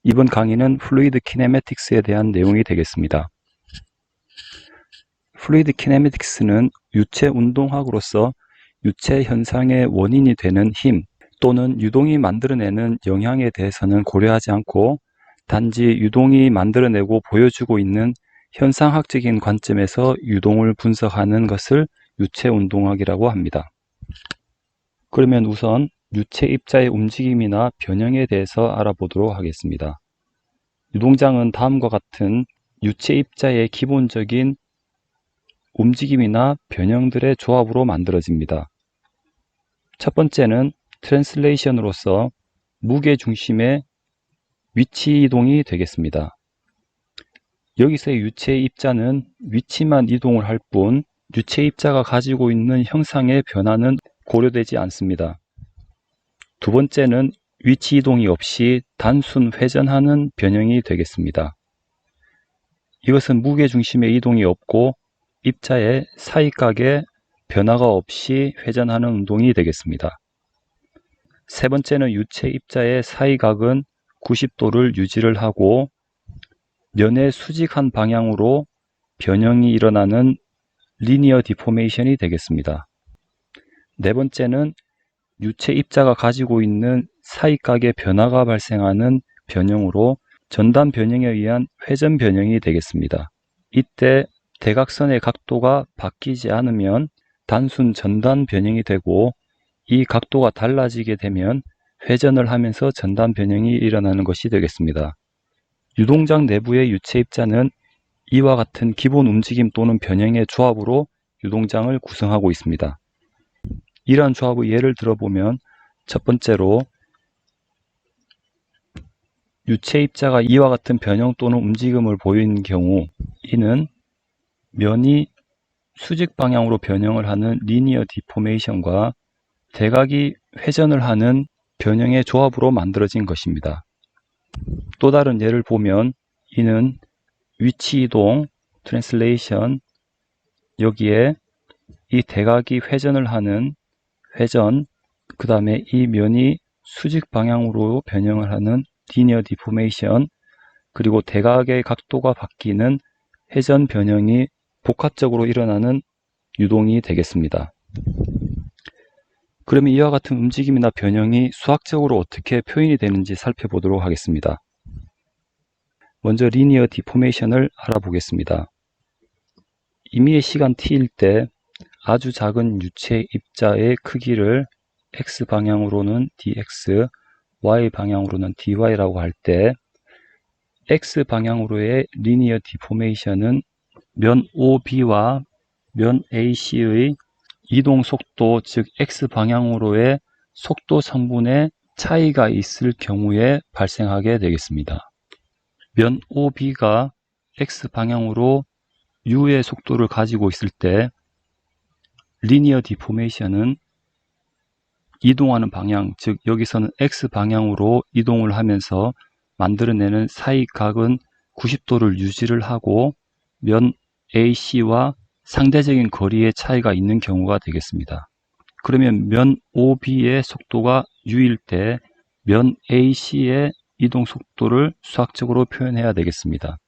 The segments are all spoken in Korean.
이번 강의는 플루이드 키네매틱스에 대한 내용이 되겠습니다. 플루이드 키네매틱스는 유체 운동학으로서 유체 현상의 원인이 되는 힘 또는 유동이 만들어내는 영향에 대해서는 고려하지 않고 단지 유동이 만들어내고 보여주고 있는 현상학적인 관점에서 유동을 분석하는 것을 유체 운동학이라고 합니다. 그러면 우선 유체 입자의 움직임이나 변형에 대해서 알아보도록 하겠습니다. 유동장은 다음과 같은 유체 입자의 기본적인 움직임이나 변형들의 조합으로 만들어집니다. 첫 번째는 트랜슬레이션으로서 무게 중심의 위치 이동이 되겠습니다. 여기서의 유체 입자는 위치만 이동을 할 뿐 유체 입자가 가지고 있는 형상의 변화는 고려되지 않습니다. 두 번째는 위치 이동이 없이 단순 회전하는 변형이 되겠습니다. 이것은 무게 중심의 이동이 없고 입자의 사이각의 변화가 없이 회전하는 운동이 되겠습니다. 세 번째는 유체 입자의 사이각은 90도를 유지를 하고 면의 수직한 방향으로 변형이 일어나는 리니어 디포메이션이 되겠습니다. 네 번째는 유체 입자가 가지고 있는 사이각의 변화가 발생하는 변형으로 전단 변형에 의한 회전 변형이 되겠습니다. 이때 대각선의 각도가 바뀌지 않으면 단순 전단 변형이 되고 이 각도가 달라지게 되면 회전을 하면서 전단 변형이 일어나는 것이 되겠습니다. 유동장 내부의 유체 입자는 이와 같은 기본 움직임 또는 변형의 조합으로 유동장을 구성하고 있습니다. 이러한 조합의 예를 들어보면 첫 번째로 유체 입자가 이와 같은 변형 또는 움직임을 보이는 경우 이는 면이 수직 방향으로 변형을 하는 리니어 디포메이션과 대각이 회전을 하는 변형의 조합으로 만들어진 것입니다. 또 다른 예를 보면 이는 위치 이동, 트랜슬레이션, 여기에 이 대각이 회전을 하는 회전, 그 다음에 이 면이 수직 방향으로 변형을 하는 리니어 디포메이션, 그리고 대각의 각도가 바뀌는 회전 변형이 복합적으로 일어나는 유동이 되겠습니다. 그러면 이와 같은 움직임이나 변형이 수학적으로 어떻게 표현이 되는지 살펴보도록 하겠습니다. 먼저 리니어 디포메이션을 알아보겠습니다. 임의의 시간 t일 때 아주 작은 유체 입자의 크기를 x방향으로는 dx, y방향으로는 dy라고 할 때 x방향으로의 리니어 디포메이션은 면 OB와 면 AC의 이동 속도, 즉 x방향으로의 속도 성분의 차이가 있을 경우에 발생하게 되겠습니다. 면 OB가 x방향으로 u의 속도를 가지고 있을 때 리니어 디포메이션은 이동하는 방향, 즉 여기서는 x방향으로 이동을 하면서 만들어내는 사이각은 90도를 유지를 하고 면 AC와 상대적인 거리의 차이가 있는 경우가 되겠습니다. 그러면 면 OB의 속도가 u일 때 면 AC의 이동 속도를 수학적으로 표현해야 되겠습니다.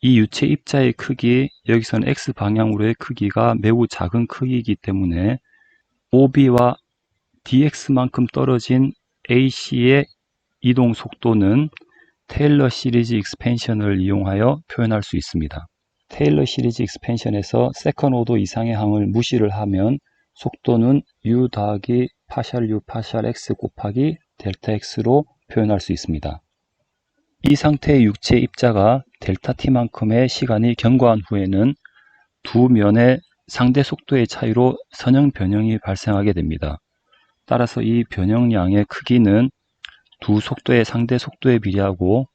이 유체 입자의 크기, 여기서는 x방향으로의 크기가 매우 작은 크기이기 때문에 OB와 dx만큼 떨어진 AC의 이동 속도는 테일러 시리즈 익스펜션을 이용하여 표현할 수 있습니다. 테일러 시리즈 익스펜션에서 세컨 오더 이상의 항을 무시를 하면 속도는 u 더하기 파샬 u 파샬 x 곱하기 델타 x로 표현할 수 있습니다. 이 상태의 육체 입자가 델타 t만큼의 시간이 경과한 후에는 두 면의 상대 속도의 차이로 선형 변형이 발생하게 됩니다. 따라서 이 변형량의 크기는 두 속도의 상대 속도에 비례하고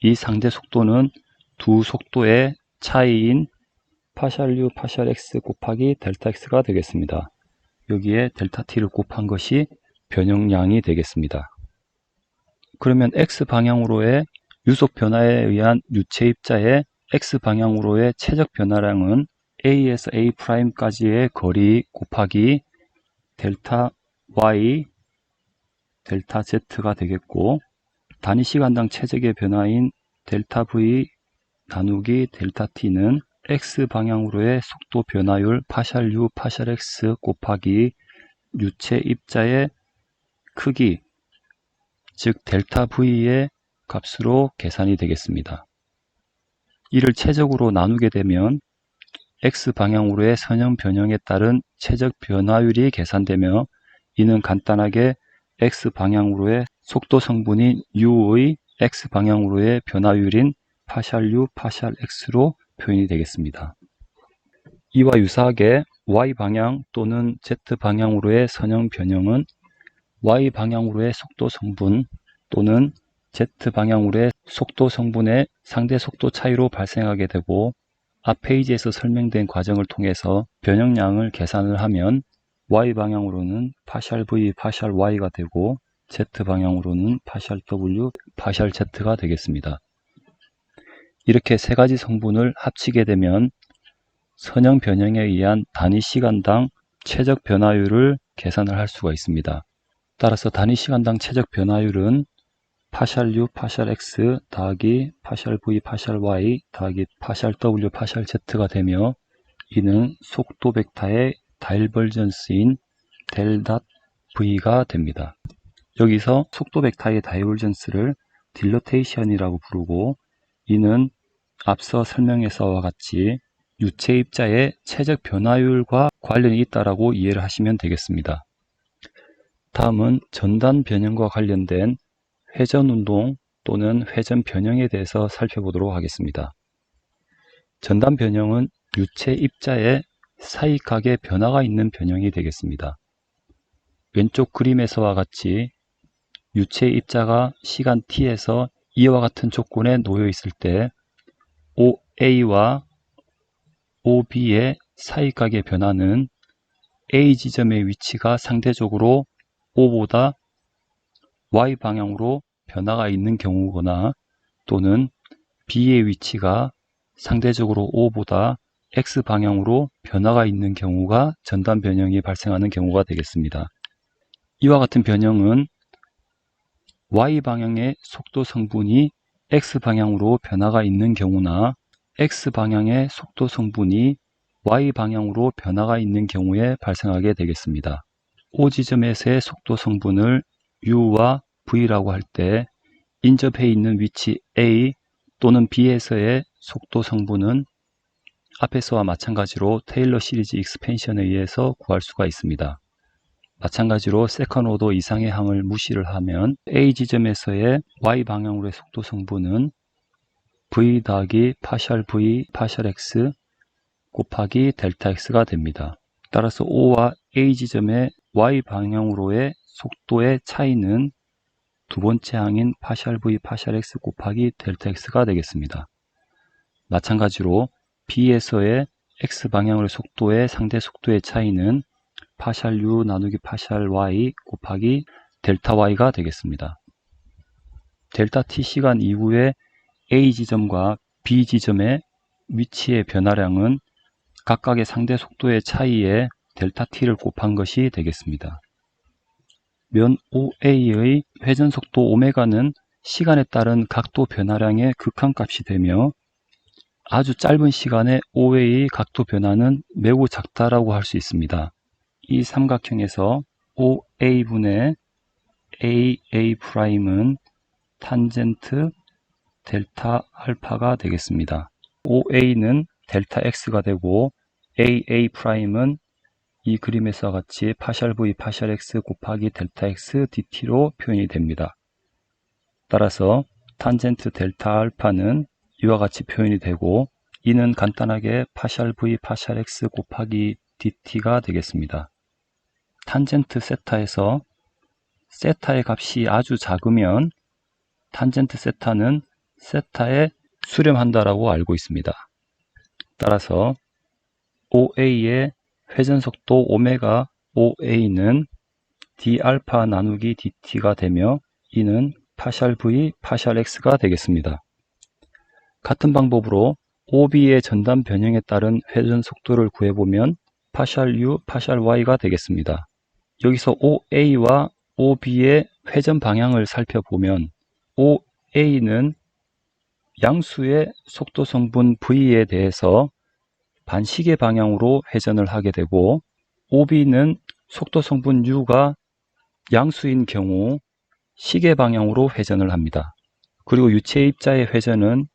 이 상대 속도는 두 속도의 차이인 파샬 u 파샬 x 곱하기 델타 x가 되겠습니다. 여기에 델타 t를 곱한 것이 변형량이 되겠습니다. 그러면 x 방향으로의 유속 변화에 의한 유체 입자의 x방향으로의 최적 변화량은 a에서 a'까지의 거리 곱하기 델타 y, 델타 z가 되겠고 단위 시간당 최적의 변화인 델타 V 나누기 델타 T는 X 방향으로의 속도 변화율 파샬 U 파샬 X 곱하기 유체 입자의 크기, 즉 델타 V의 값으로 계산이 되겠습니다. 이를 최적으로 나누게 되면 X 방향으로의 선형 변형에 따른 최적 변화율이 계산되며, 이는 간단하게 X 방향으로의 속도 성분인 U의 X 방향으로의 변화율인 파샬 U 파샬 X로 표현이 되겠습니다. 이와 유사하게 Y 방향 또는 Z 방향으로의 선형 변형은 Y 방향으로의 속도 성분 또는 Z 방향으로의 속도 성분의 상대 속도 차이로 발생하게 되고, 앞 페이지에서 설명된 과정을 통해서 변형량을 계산을 하면 Y 방향으로는 파샬 V 파샬 Y가 되고 Z 방향으로는 파샬 W 파샬 Z가 되겠습니다. 이렇게 세 가지 성분을 합치게 되면 선형 변형에 의한 단위 시간당 최적 변화율을 계산을 할 수가 있습니다. 따라서 단위 시간당 최적 변화율은 파샬 U 파샬 X 더하기 파샬 V 파샬 Y 더하기 파샬 W 파샬 Z가 되며, 이는 속도 벡터의 다이버전스인 델닷 V가 됩니다. 여기서 속도 벡터의 다이버전스를 딜러테이션이라고 부르고, 이는 앞서 설명에서와 같이 유체 입자의 최적 변화율과 관련이 있다고 이해를 하시면 되겠습니다. 다음은 전단 변형과 관련된 회전 운동 또는 회전 변형에 대해서 살펴보도록 하겠습니다. 전단 변형은 유체 입자의 사이각의 변화가 있는 변형이 되겠습니다. 왼쪽 그림에서와 같이 유체 입자가 시간 t에서 이와 같은 조건에 놓여 있을 때 OA와 OB의 사이각의 변화는 A 지점의 위치가 상대적으로 O보다 Y 방향으로 변화가 있는 경우거나, 또는 B의 위치가 상대적으로 O보다 X 방향으로 변화가 있는 경우가 전단 변형이 발생하는 경우가 되겠습니다. 이와 같은 변형은 Y 방향의 속도 성분이 X 방향으로 변화가 있는 경우나 X 방향의 속도 성분이 Y 방향으로 변화가 있는 경우에 발생하게 되겠습니다. O 지점에서의 속도 성분을 U와 V라고 할 때 인접해 있는 위치 A 또는 B에서의 속도 성분은 앞에서와 마찬가지로 테일러 시리즈 익스펜션에 의해서 구할 수가 있습니다. 마찬가지로 세컨 오더 이상의 항을 무시를 하면 A 지점에서의 Y 방향으로의 속도 성분은 V 더하기 파샬 V 파샬 X 곱하기 델타 X가 됩니다. 따라서 O와 A 지점의 Y 방향으로의 속도의 차이는 두 번째 항인 파샬 V 파샬 X 곱하기 델타 X가 되겠습니다. 마찬가지로 B에서의 X 방향으로의 속도의 상대 속도의 차이는 파샬 U 나누기 파샬 Y 곱하기 델타 Y가 되겠습니다. 델타 T 시간 이후에 A 지점과 B 지점의 위치의 변화량은 각각의 상대 속도의 차이에 델타 T를 곱한 것이 되겠습니다. 면 OA의 회전 속도 오메가는 시간에 따른 각도 변화량의 극한값이 되며, 아주 짧은 시간에 OA의 각도 변화는 매우 작다라고 할 수 있습니다. 이 삼각형에서 OA분의 AA'은 탄젠트 델타 알파가 되겠습니다. OA는 델타 X가 되고 AA'은 이 그림에서와 같이 파샬 V 파샬 X 곱하기 델타 X dt로 표현이 됩니다. 따라서 탄젠트 델타 알파는 이와 같이 표현이 되고, 이는 간단하게 파샬 V 파샬 X 곱하기 dt가 되겠습니다. 탄젠트 세타에서 세타의 값이 아주 작으면 탄젠트 세타는 세타에 수렴한다라고 알고 있습니다. 따라서 OA의 회전 속도 오메가 OA는 d알파 나누기 dt가 되며, 이는 파샬 V 파샬 X가 되겠습니다. 같은 방법으로 OB의 전단 변형에 따른 회전 속도를 구해보면 파샬 U 파샬 Y가 되겠습니다. 여기서 OA와 OB의 회전 방향을 살펴보면 OA는 양수의 속도 성분 V에 대해서 반시계 방향으로 회전을 하게 되고, OB는 속도 성분 U가 양수인 경우 시계 방향으로 회전을 합니다. 그리고 유체 입자의 회전은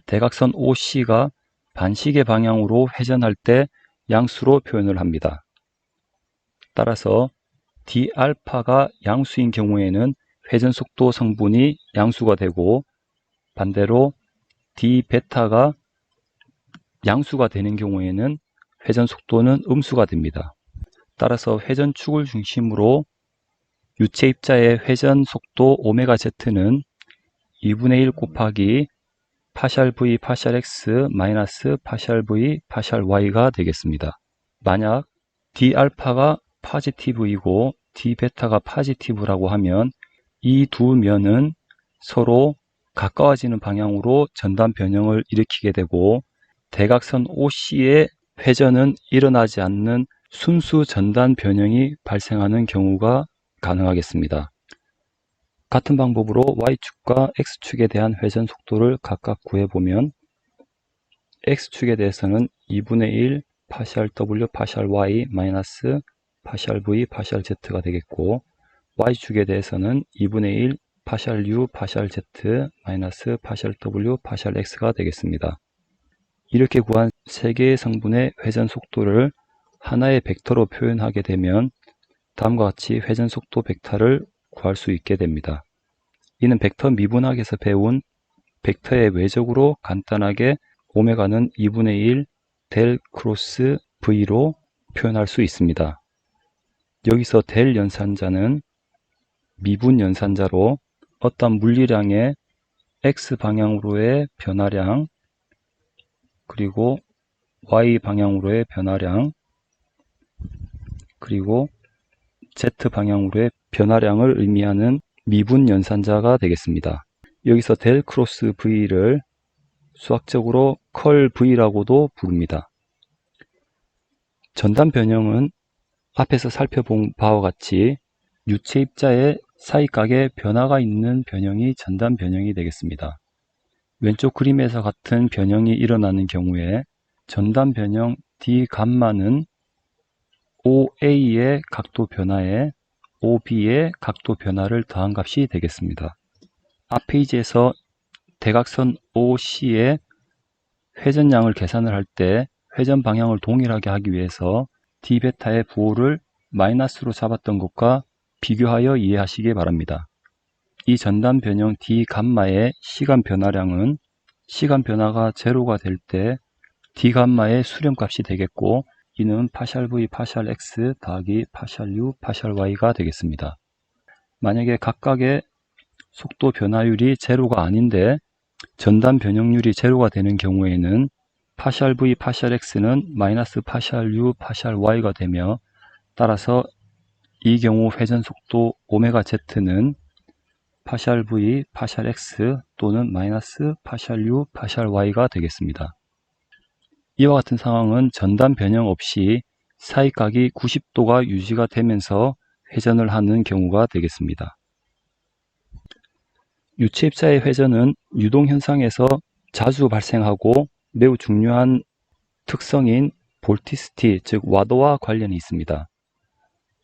대각선 OC가 반시계 방향으로 회전할 때 양수로 표현을 합니다. 따라서 D알파가 양수인 경우에는 회전 속도 성분이 양수가 되고, 반대로 D베타가 양수가 되는 경우에는 회전 속도는 음수가 됩니다. 따라서 회전축을 중심으로 유체 입자의 회전 속도 오메가 Z는 2분의 1 곱하기 파샬 V 파샬 X 마이너스 파샬 V 파샬 Y가 되겠습니다. 만약 D알파가 포지티브이고 D베타가 포지티브라고 하면 이 두 면은 서로 가까워지는 방향으로 전단 변형을 일으키게 되고, 대각선 OC의 회전은 일어나지 않는 순수 전단 변형이 발생하는 경우가 가능하겠습니다. 같은 방법으로 Y축과 X축에 대한 회전 속도를 각각 구해보면, X축에 대해서는 2분의 1 파샬 W 파샬 Y 마이너스 파샬 V 파샬 Z가 되겠고, Y축에 대해서는 2분의 1 파샬 U 파샬 Z 마이너스 파샬 W 파샬 X가 되겠습니다. 이렇게 구한 세 개의 성분의 회전 속도를 하나의 벡터로 표현하게 되면 다음과 같이 회전 속도 벡터를 구할 수 있게 됩니다. 이는 벡터 미분학에서 배운 벡터의 외적으로 간단하게 오메가는 2분의 1 델 크로스 V로 표현할 수 있습니다. 여기서 델 연산자는 미분 연산자로 어떤 물리량의 X 방향으로의 변화량, 그리고 Y 방향으로의 변화량, 그리고 Z 방향으로의 변화량을 의미하는 미분 연산자가 되겠습니다. 여기서 델 크로스 V를 수학적으로 컬 V라고도 부릅니다. 전단 변형은 앞에서 살펴본 바와 같이 유체 입자의 사이각에 변화가 있는 변형이 전단 변형이 되겠습니다. 왼쪽 그림에서 같은 변형이 일어나는 경우에 전단 변형 D 감마는 OA의 각도 변화에 OB의 각도 변화를 더한 값이 되겠습니다. 앞 페이지에서 대각선 OC의 회전량을 계산을 할 때 회전 방향을 동일하게 하기 위해서 D베타의 부호를 마이너스로 잡았던 것과 비교하여 이해하시기 바랍니다. 이 전단 변형 D 감마의 시간 변화량은 시간 변화가 제로가 될 때 D 감마의 수렴값이 되겠고, 이는 파샬 V 파샬 X 더하기 파샬 U 파샬 Y가 되겠습니다. 만약에 각각의 속도 변화율이 제로가 아닌데 전단 변형률이 제로가 되는 경우에는 파샬 V 파샬 X는 마이너스 파샬 U 파샬 Y가 되며, 따라서 이 경우 회전 속도 오메가 Z는 파샬 V 파샬 X 또는 마이너스 파샬 U 파샬 Y가 되겠습니다. 이와 같은 상황은 전단 변형 없이 사이각이 90도가 유지가 되면서 회전을 하는 경우가 되겠습니다. 유체 입자의 회전은 유동현상에서 자주 발생하고 매우 중요한 특성인 볼티시티, 즉 와도와 관련이 있습니다.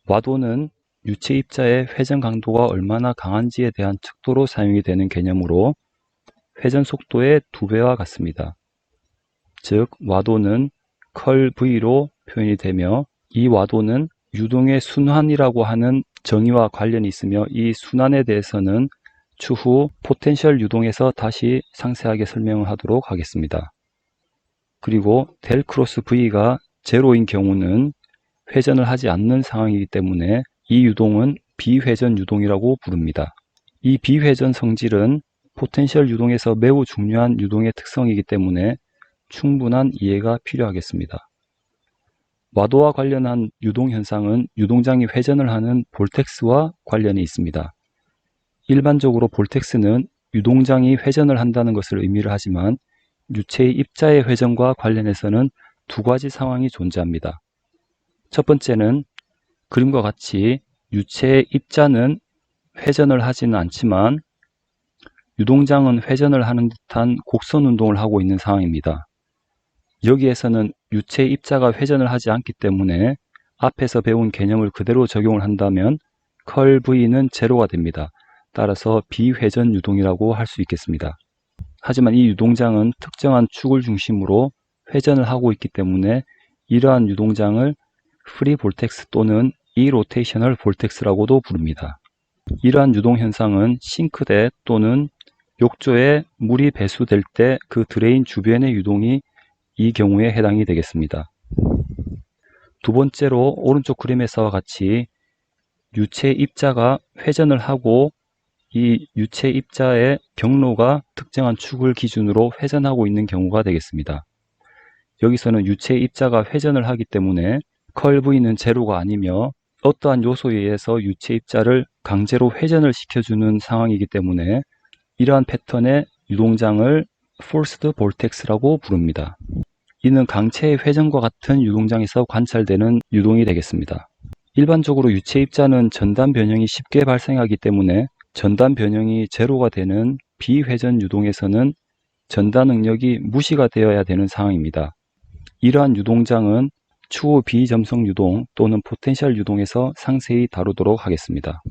와도는 유체 입자의 회전 강도가 얼마나 강한지에 대한 척도로 사용이 되는 개념으로 회전 속도의 2배와 같습니다. 즉 와도는 컬 V로 표현이 되며, 이 와도는 유동의 순환이라고 하는 정의와 관련이 있으며, 이 순환에 대해서는 추후 포텐셜 유동에서 다시 상세하게 설명을 하도록 하겠습니다. 그리고 델 크로스 V가 제로인 경우는 회전을 하지 않는 상황이기 때문에 이 유동은 비회전 유동이라고 부릅니다. 이 비회전 성질은 포텐셜 유동에서 매우 중요한 유동의 특성이기 때문에 충분한 이해가 필요하겠습니다. 와도와 관련한 유동 현상은 유동장이 회전을 하는 볼텍스와 관련이 있습니다. 일반적으로 볼텍스는 유동장이 회전을 한다는 것을 의미를 하지만 유체의 입자의 회전과 관련해서는 두 가지 상황이 존재합니다. 첫 번째는 그림과 같이 유체의 입자는 회전을 하지는 않지만 유동장은 회전을 하는 듯한 곡선 운동을 하고 있는 상황입니다. 여기에서는 유체 입자가 회전을 하지 않기 때문에 앞에서 배운 개념을 그대로 적용을 한다면 컬 V는 제로가 됩니다. 따라서 비회전 유동이라고 할 수 있겠습니다. 하지만 이 유동장은 특정한 축을 중심으로 회전을 하고 있기 때문에 이러한 유동장을 프리 볼텍스 또는 이로테이셔널 볼텍스라고도 부릅니다. 이러한 유동 현상은 싱크대 또는 욕조에 물이 배수될 때 그 드레인 주변의 유동이 이 경우에 해당이 되겠습니다. 두 번째로 오른쪽 그림에서와 같이 유체 입자가 회전을 하고 이 유체 입자의 경로가 특정한 축을 기준으로 회전하고 있는 경우가 되겠습니다. 여기서는 유체 입자가 회전을 하기 때문에 컬 V는 제로가 아니며 어떠한 요소에 의해서 유체 입자를 강제로 회전을 시켜주는 상황이기 때문에 이러한 패턴의 유동장을 forced vortex라고 부릅니다. 이는 강체의 회전과 같은 유동장에서 관찰되는 유동이 되겠습니다. 일반적으로 유체 입자는 전단 변형이 쉽게 발생하기 때문에 전단 변형이 제로가 되는 비회전 유동에서는 전단 응력이 무시가 되어야 되는 상황입니다. 이러한 유동장은 추후 비점성 유동 또는 포텐셜 유동에서 상세히 다루도록 하겠습니다.